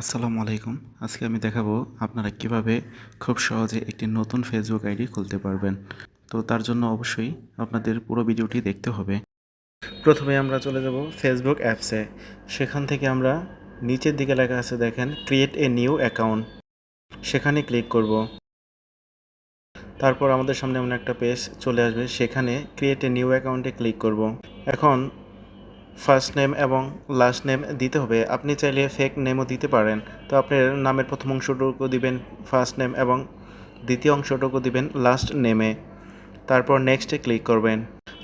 আসসালামু আলাইকুম। আজকে আমি দেখাবো আপনারা কিভাবে খুব সহজে একটি নতুন ফেসবুক আইডি খুলতে পারবেন। তো তার জন্য অবশ্যই আপনাদের পুরো ভিডিওটি দেখতে হবে। প্রথমে আমরা চলে যাব ফেসবুক অ্যাপসে। সেখান থেকে আমরা নিচের দিকে লেখা আছে দেখেন ক্রিয়েট এ নিউ অ্যাকাউন্ট, সেখানে ক্লিক করব। তারপর আমাদের সামনে এমন একটা পেজ চলে আসবে, সেখানে ক্রিয়েট এ নিউ অ্যাকাউন্টে ক্লিক করব। এখন ফার্স্ট নেম এবং লাস্ট নেম দিতে হবে। আপনি চাইলে ফেক নেমও দিতে পারেন। তো আপনার নামের প্রথম অংশটুকু দিবেন ফার্স্ট নেম এবং দ্বিতীয় অংশটুকু দিবেন লাস্ট নেমে। তারপর নেক্সটে ক্লিক করবেন।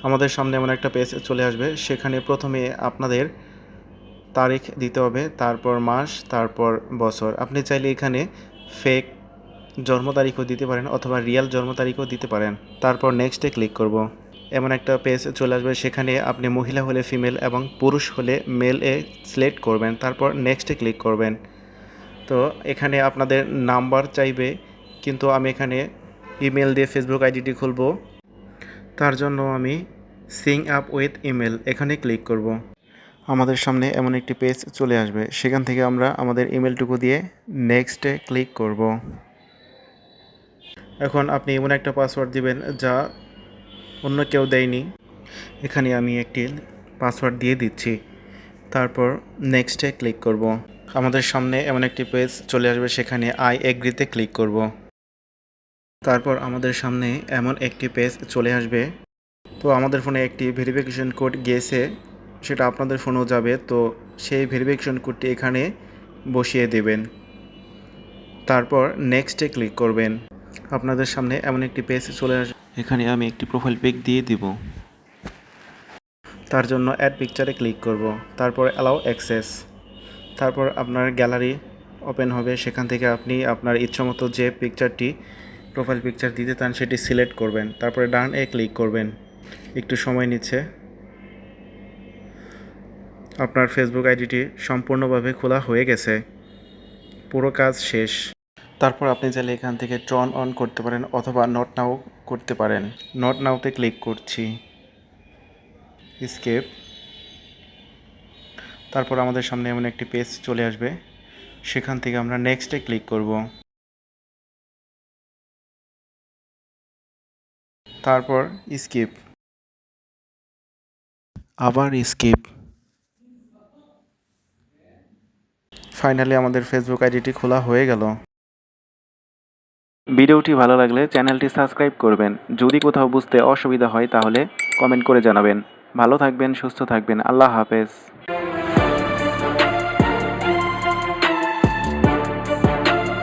আমাদের সামনে এমন একটা পেজ চলে আসবে, সেখানে প্রথমে আপনাদের তারিখ দিতে হবে, তারপর মাস, তারপর বছর। আপনি চাইলে এখানে ফেক জন্ম তারিখও দিতে পারেন অথবা রিয়েল জন্ম তারিখও দিতে পারেন। তারপর নেক্সটে ক্লিক করব। এমন একটা পেজ চলে আসবে, সেখানে আপনি মহিলা হলে ফিমেল এবং পুরুষ হলে মেল সিলেক্ট করবেন। তারপর নেক্সটে ক্লিক করবেন। তো এখানে আপনাদের নাম্বার চাইবে, কিন্তু আমি এখানে ইমেল দিয়ে ফেসবুক আইডিটি খুলব। তার জন্য আমি সিং আপ উইথ ইমেল এখানে ক্লিক করব। আমাদের সামনে এমন একটি পেজ চলে আসবে, সেখান থেকে আমরা আমাদের ইমেলটুকু দিয়ে নেক্সটে ক্লিক করব। এখন আপনি এমন একটা পাসওয়ার্ড দিবেন যা অন্য কেউ দেয়নি। এখানে আমি একটি পাসওয়ার্ড দিয়ে দিচ্ছি। তারপর নেক্সটে ক্লিক করব। আমাদের সামনে এমন একটি পেজ চলে আসবে, সেখানে আই এগ্রিতে ক্লিক করব। তারপর আমাদের সামনে এমন একটি পেজ চলে আসবে। তো আমাদের ফোনে একটি ভেরিফিকেশন কোড গিয়েছে, সেটা আপনাদের ফোনেও যাবে। তো সেই ভেরিফিকেশন কোডটি এখানে বসিয়ে দেবেন। তারপর নেক্সটে ক্লিক করবেন। আপনাদের সামনে এমন একটি পেজ চলে আসবে, এখানে আমি একটি প্রোফাইল পিক দিয়ে দিব। তার জন্য অ্যাড পিকচারে ক্লিক করব। তারপর অ্যালাউ অ্যাক্সেস। তারপর আপনার গ্যালারি ওপেন হবে, সেখান থেকে আপনি আপনার ইচ্ছামতো যে পিকচারটি প্রোফাইল পিকচার দিতে চান সেটি সিলেক্ট করবেন। তারপরে ডান ক্লিক করবেন। একটু সময় নিচ্ছে। আপনার ফেসবুক আইডিটি সম্পূর্ণভাবে খোলা হয়ে গেছে, পুরো কাজ শেষ। তারপর আপনি চাইলে এখান থেকে টার্ন অন করতে পারেন অথবা নট নাও করতে পারেন। নট নাওতে ক্লিক করছি, স্কেপ। তারপর আমাদের সামনে এমন একটি পেজ চলে আসবে, সেখান থেকে আমরা নেক্সটে ক্লিক করব। তারপর স্কিপ, আবার স্কিপ। ফাইনালি আমাদের ফেসবুক আইডিটি খোলা হয়ে গেল। ভিডিওটি ভালো লাগলে চ্যানেলটি সাবস্ক্রাইব করবেন। যদি কোথাও বুঝতে অসুবিধা হয় তাহলে কমেন্ট করে জানাবেন। ভালো থাকবেন, সুস্থ থাকবেন। আল্লাহ হাফেজ।